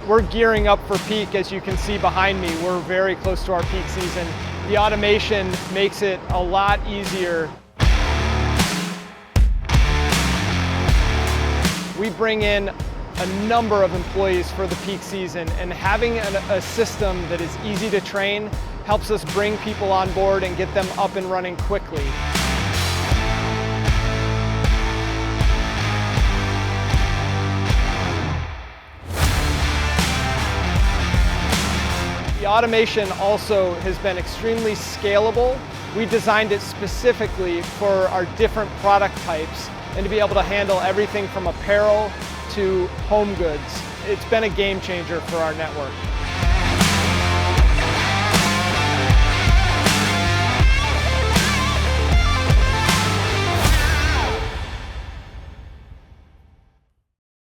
We're gearing up for peak, as you can see behind me. We're very close to our peak season. The automation makes it a lot easier. We bring in a number of employees for the peak season, and having a system that is easy to train helps us bring people on board and get them up and running quickly. The automation also has been extremely scalable. We designed it specifically for our different product types and to be able to handle everything from apparel to home goods. It's been a game changer for our network.